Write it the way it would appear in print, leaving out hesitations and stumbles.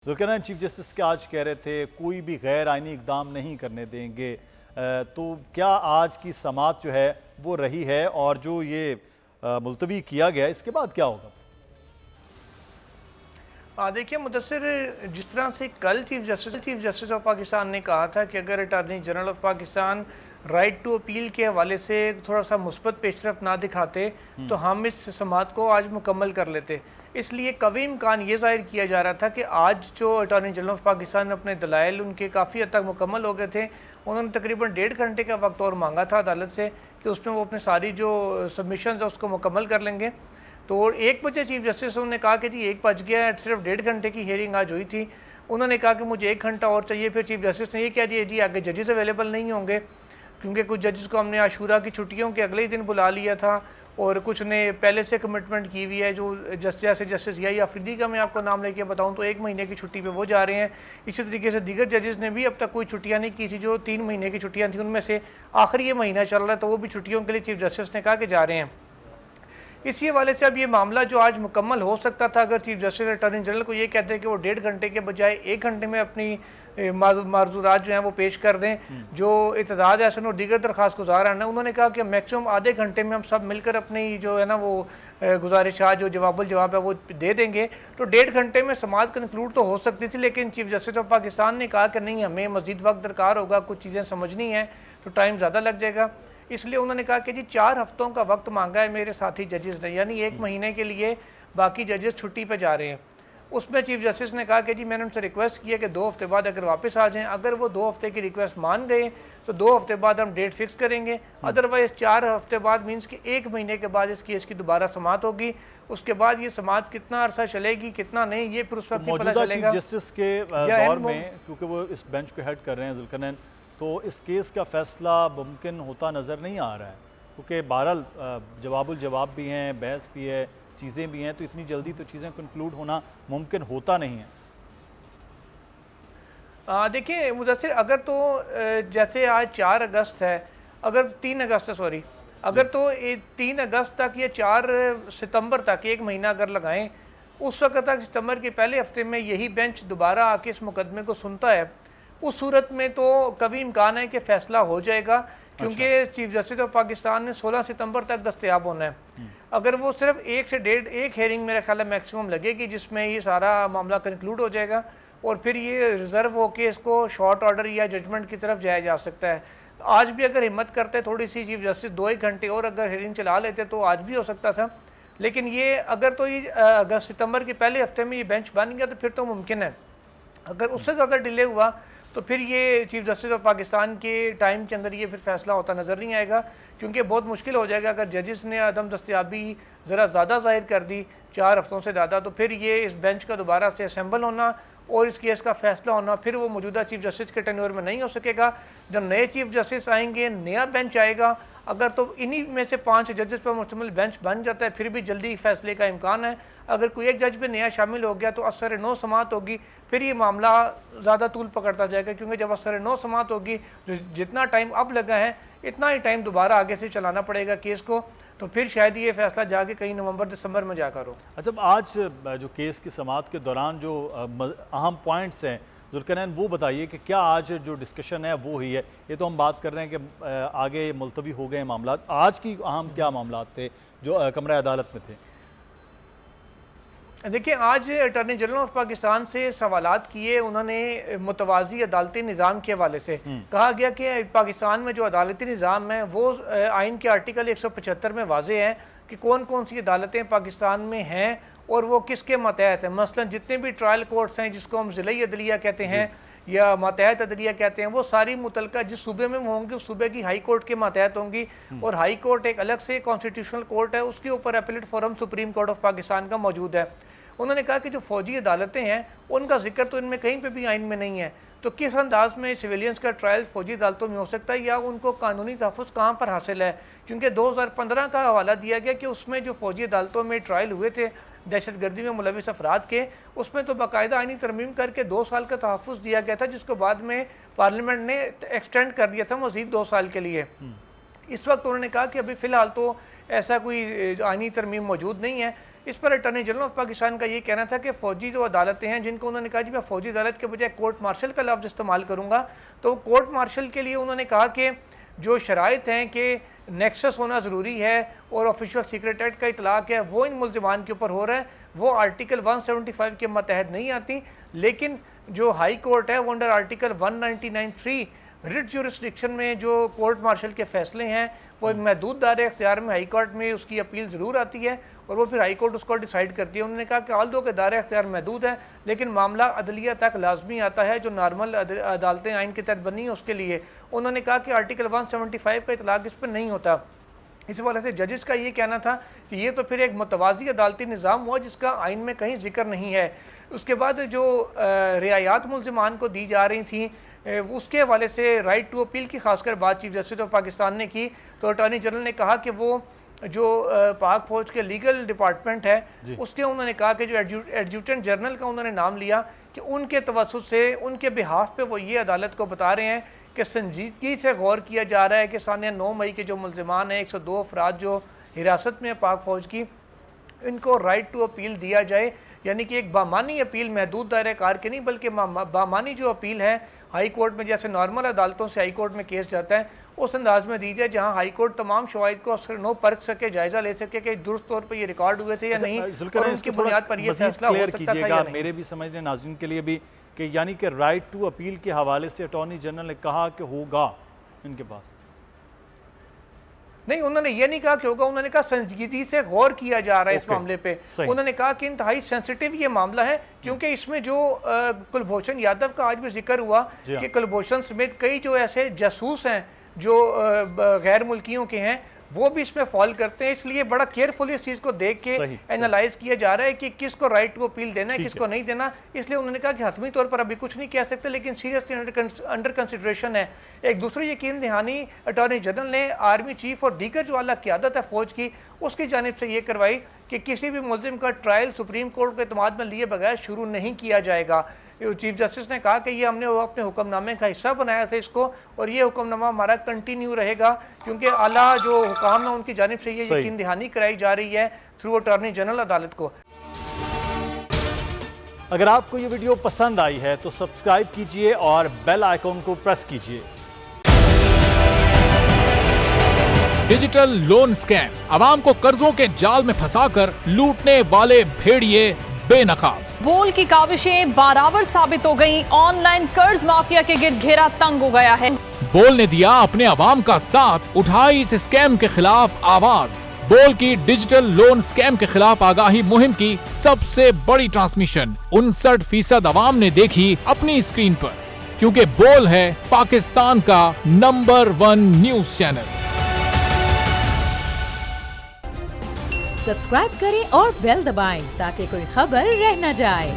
Zulqarnain chief justice के आज कह रहे थे कोई भी गैर आइनी इकदाम नहीं करने देंगे। तो क्या आज की समाअत जो है वो रही है और जो ये मुलतवी किया गया इसके बाद क्या होगा? देखिए मुदस्सिर, जिस तरह से कल चीफ जस्टिस ऑफ पाकिस्तान ने कहा था कि अगर attorney general of Pakistan right to appeal के हवाले से थोड़ा सा मुस्बत पेशरफ ना दिखाते तो हम इस समाअत को आज मुकम्मल कर लेते। इसलिए कवी इम्कान ये जाहिर किया जा रहा था कि आज जो अटॉर्नी जनरल ऑफ पाकिस्तान ने अपने दलाइल उनके काफ़ी हद तक मुकम्मल हो गए थे। उन्होंने तकरीबन 1.5 घंटे का वक्त और मांगा था अदालत से कि उसमें वो अपनी सारी जो सबमिशन है उसको मुकम्मल कर लेंगे। तो 1 बजे चीफ जस्टिस ने कहा कि जी 1 बज गया है, सिर्फ 1.5 घंटे की हियरिंग आज हुई थी। उन्होंने कहा कि मुझे 1 घंटा और चाहिए। फिर चीफ जस्टिस ने ये कह दिया जी आगे जजेस अवेलेबल नहीं होंगे, क्योंकि कुछ जजेस को हमने आशूरा की छुट्टियों के अगले ही दिन बुला लिया था और कुछ ने पहले से कमिटमेंट की हुई है। जो जस्टिस याही आफरीदी का मैं आपको नाम लेके बताऊं तो 1 महीने की छुट्टी पे वो जा रहे हैं। इसी तरीके से दीगर जजेस ने भी अब तक कोई छुट्टियां नहीं की थी। जो 3 महीने की छुट्टियां थी उनमें से आखिरी ये महीना चल रहा है, तो वो भी छुट्टियों के लिए चीफ जस्टिस ने कहा कि जा रहे हैं। इसी हवाले से अब ये मामला जो आज मुकम्मल हो सकता था अगर चीफ जस्टिस अटॉर्नी जनरल को ये कहते हैं कि वो 1.5 घंटे के बजाय 1 घंटे में अपनी मार्जूरात जो हैं वो पेश कर दें। जो एतजाज एहसन और दीगर दरख्वास्त गुजार हैं उन्होंने कहा कि मैक्सिमम आधे घंटे में हम सब मिलकर अपनी जो है ना वो गुजारिशात जो जवाब है वो दे देंगे। तो 1.5 घंटे में समाअत कंक्लूड तो हो सकती थी, लेकिन चीफ जस्टिस ऑफ पाकिस्तान ने कहा कि नहीं, हमें मजीद वक्त दरकार होगा, कुछ चीज़ें समझनी है तो टाइम ज़्यादा लग जाएगा। इसलिए उन्होंने कहा कि जी 4 हफ्तों का वक्त मांगा है मेरे साथी जजेस ने, यानी 1 महीने के लिए बाकी जजेस छुट्टी पे जा रहे हैं। उसमें चीफ जस्टिस ने कहा कि जी मैंने उनसे रिक्वेस्ट की है कि 2 हफ्ते बाद अगर वापस आ जाएं। अगर वो 2 हफ्ते की रिक्वेस्ट मान गए तो 2 हफ्ते बाद हम डेट फिक्स करेंगे। अदरवाइज 4 हफ्ते बाद मीन्स कि 1 महीने के बाद इस केस की दोबारा समाअत होगी। उसके बाद ये समाअत कितना अरसा चलेगी कितना नहीं ये फिर उस वक्त पता चलेगा। चीफ जस्टिस के दौर में, क्योंकि वो इस बेंच को हेड कर रहे हैं जुल्करनैन, तो इस केस का फैसला मुमकिन होता नज़र नहीं आ रहा है, क्योंकि बहरहाल जवाब भी हैं, बहस भी है, चीज़ें भी हैं, तो इतनी जल्दी तो चीज़ें कंक्लूड होना मुमकिन होता नहीं है। देखिए मुदस्सिर, अगर तो जैसे आज 4 अगस्त है, अगर 3 अगस्त है सॉरी, अगर तो 3 अगस्त तक या 4 सितंबर तक 1 महीना अगर लगाएं, उस वक्त तक सितंबर के पहले हफ्ते में यही बेंच दोबारा आके इस मुकदमे को सुनता है, उस सूरत में तो कभी इम्कान है कि फैसला हो जाएगा, क्योंकि चीफ जस्टिस ऑफ पाकिस्तान ने 16 सितंबर तक दस्तयाब होना है। अगर वो सिर्फ 1 से 1.5 हेयरिंग मेरा ख्याल है मैक्सिमम लगेगी जिसमें ये सारा मामला कंक्लूड हो जाएगा और फिर ये रिजर्व होके इसको शॉर्ट ऑर्डर या जजमेंट की तरफ जाया जा सकता है। आज भी अगर हिम्मत करते थोड़ी सी चीफ जस्टिस 2-1 घंटे और अगर हेयरिंग चला लेते तो आज भी हो सकता था। लेकिन ये अगर तो ये अगस्त सितंबर के पहले हफ्ते में ये बेंच बन गया तो फिर तो मुमकिन है। अगर उससे ज़्यादा डिले हुआ तो फिर ये चीफ जस्टिस ऑफ पाकिस्तान के टाइम के अंदर ये फिर फैसला होता नज़र नहीं आएगा, क्योंकि बहुत मुश्किल हो जाएगा अगर जजेस ने अदम दस्तयाबी ज़रा ज़्यादा जाहिर कर दी 4 हफ्तों से ज़्यादा, तो फिर ये इस बेंच का दोबारा से असेंबल होना और इस केस का फैसला होना फिर वो मौजूदा चीफ जस्टिस के टेन्योर में नहीं हो सकेगा। जब नए चीफ जस्टिस आएंगे, नया बेंच आएगा, अगर तो इन्हीं में से 5 जजेस पर मुश्तमिल बेंच बन जाता है फिर भी जल्दी फैसले का इम्कान है। अगर कोई एक जज भी नया शामिल हो गया तो असर नौ समाअत होगी, फिर ये मामला ज़्यादा तूल पकड़ता जाएगा, क्योंकि जब असर नौ समाअत होगी तो जितना टाइम अब लगा है इतना ही टाइम दोबारा आगे से चलाना पड़ेगा केस को, तो फिर शायद ये फैसला जाके कहीं नवंबर दिसंबर में जाकर हो। अच्छा, आज जो केस की समाअत के दौरान जो अहम पॉइंट्स हैं जुल्करनैन, वो बताइए कि क्या आज जो डिस्कशन है वो हुई है? ये तो हम बात कर रहे हैं कि आगे मुलतवी हो गए मामला, आज की अहम क्या मामला थे जो कमरा अदालत में थे? देखिए आज अटॉर्नी जनरल ऑफ पाकिस्तान से सवालात किए उन्होंने मुतवाज़ी अदालती निज़ाम के हवाले से। कहा गया कि पाकिस्तान में जो अदालती निज़ाम है वो आइन के आर्टिकल 175 में वाज़े है कि कौन कौन सी अदालतें पाकिस्तान में हैं और वो किसके मतहत है। मसलन जितने भी ट्रायल कोर्ट्स हैं जिसको हम ज़िला अदलिया कहते हैं या मातहत अदलिया कहते हैं, वो सारी मुतलका जिस सूबे में होंगी उस सूबे की हाई कोर्ट के मातहत होंगी, और हाई कोर्ट एक अलग से कॉन्स्टिट्यूशनल कोर्ट है, उसके ऊपर appellate forum supreme court of Pakistan का मौजूद है। उन्होंने कहा कि जो फौजी अदालतें हैं उनका जिक्र तो इनमें कहीं पे भी आइन में नहीं है, तो किस अंदाज में सिविलियंस का ट्रायल फौजी अदालतों में हो सकता है या उनको कानूनी तहफ़्फ़ुज़ कहाँ पर हासिल है। क्योंकि 2015 का हवाला दिया गया कि उसमें जो फौजी अदालतों में ट्रायल हुए थे दहशतगर्दी में मुलविस अफराद के, उसमें तो बाकायदा आइनी तरमीम करके 2 साल का तहफ़्फ़ुज़ दिया गया था, जिसको बाद में पार्लियामेंट ने एक्सटेंड कर दिया था मज़ीद 2 साल के लिए। इस वक्त उन्होंने कहा कि अभी फ़िलहाल तो ऐसा कोई आइनी तरमीम मौजूद नहीं है, इस पर अटॉर्नी जनरल ऑफ पाकिस्तान का ये कहना था कि फ़ौजी जो अदालतें हैं, जिनको उन्होंने कहा जी मैं फ़ौजी अदालत के बजाय कोर्ट मार्शल का लफ्ज़ इस्तेमाल करूँगा, तो कोर्ट मार्शल के लिए उन्होंने कहा कि जो शराइत हैं कि नेक्सस होना ज़रूरी है और ऑफिशियल सीक्रेट एक्ट का इतलाक़ है वो इन मुल्ज़िमान के ऊपर हो रहा है, वो आर्टिकल 175 के मतहत नहीं आती। लेकिन जो हाई कोर्ट है वो अंडर आर्टिकल 199(3) रिट जुरिस्डिक्शन में जो कोर्ट मार्शल के फैसले हैं वो एक महदूद दायरे इख्तियार में हाई कोर्ट में उसकी अपील ज़रूर आती है और वो फिर हाई कोर्ट उसको डिसाइड करती है। उन्होंने कहा कि आल दो के दायरे इख्तियार महदूद है, लेकिन मामला अदलिया तक लाजमी आता है, जो नॉर्मल अदालतें आइन के तहत बनी है उसके लिए। उन्होंने कहा कि आर्टिकल 175 का इतलाक़ इस पर नहीं होता। इस वजह से जजेस का ये कहना था कि ये तो फिर एक मुतवाज़ी अदालती निज़ाम हुआ जिसका आइन में कहीं जिक्र नहीं है। उसके बाद जो रियायात मुल्ज़िमान को दी जा रही थी उसके हवाले से राइट टू अपील की खासकर बात चीफ जस्टिस ऑफ पाकिस्तान ने की, तो अटॉर्नी जनरल ने कहा कि वो जो पाक फौज के लीगल डिपार्टमेंट है उसके उन्होंने कहा कि जो एडजुटेंट जनरल का उन्होंने नाम लिया कि उनके तवज्जुह से उनके बिहाफ पे वो ये अदालत को बता रहे हैं कि संजीदगी से गौर किया जा रहा है कि सानिया 9 मई के जो मुल्ज़िमान हैं 102 अफराद जो हिरासत में पाक फौज की, इनको राइट टू अपील दिया जाए, यानी कि एक बामानी अपील महदूद दायरे कार के नहीं बल्कि बामानी जो अपील है हाई कोर्ट में जैसे नॉर्मल अदालतों से हाई कोर्ट में केस जाता है उस अंदाज में दी जाए जहां हाई कोर्ट तमाम शवाहिद को नो परख सके, जायजा ले सके कि दुरुस्त तौर पर ये रिकॉर्ड हुए थे या नहीं और उनकी बुनियाद पर ये फैसला हो सकता था या नहीं। मेरे भी समझने नाज़रीन के लिए भी कि यानी कि राइट टू अपील के हवाले से अटॉर्नी जनरल ने कहा कि होगा इनके पास, नहीं उन्होंने ये नहीं कहा कि होगा, उन्होंने कहा संजीदगी से गौर किया जा रहा है इस मामले पे। उन्होंने कहा कि इंतहाई सेंसिटिव ये मामला है क्योंकि इसमें जो कुलभूषण यादव का आज भी जिक्र हुआ कि कुलभूषण समेत कई जो ऐसे जासूस हैं जो गैर मुल्कियों के हैं वो भी इसमें फॉल करते हैं, इसलिए बड़ा केयरफुली इस चीज़ को देख के एनालाइज किया जा रहा है कि किसको राइट टू अपील देना है किसको नहीं देना। इसलिए उन्होंने कहा कि हतमी तौर पर अभी कुछ नहीं कह सकते लेकिन सीरियसली अंडर कंसिडरेशन है। एक दूसरी यकीन दहानी अटॉर्नी जनरल ने आर्मी चीफ और दीगर जो आला क़यादत है फौज की उसकी जानिब से ये करवाई कि किसी भी मुल्ज़िम का ट्रायल सुप्रीम कोर्ट के इत्माद में लिए बगैर शुरू नहीं किया जाएगा। चीफ जस्टिस ने कहा कि ये हमने अपने हुक्मनामे का हिस्सा बनाया था इसको और ये हुक्मनामा हमारा कंटिन्यू रहेगा क्योंकि आला जो हुकाम है उनकी जानिब से ये यकीन दहानी कराई जा रही है थ्रू अटॉर्नी जनरल अदालत को। अगर आपको ये वीडियो पसंद आई है तो सब्सक्राइब कीजिए और बेल आइकॉन को प्रेस कीजिए। डिजिटल लोन स्कैम, आवाम को कर्जों के जाल में फंसाकर लूटने वाले भेड़िए बेनकाब। बोल की काविशें बराबर साबित हो गईं, ऑनलाइन कर्ज माफिया के गिर्द घेरा तंग हो गया है। बोल ने दिया अपने आवाम का साथ, उठाई इस स्कैम के खिलाफ आवाज। बोल की डिजिटल लोन स्कैम के खिलाफ आगाही मुहिम की सबसे बड़ी ट्रांसमिशन 59% आवाम ने देखी अपनी स्क्रीन पर, क्योंकि बोल है पाकिस्तान का नंबर 1 न्यूज चैनल। सब्सक्राइब करें और बेल दबाएं ताकि कोई खबर रह न जाए।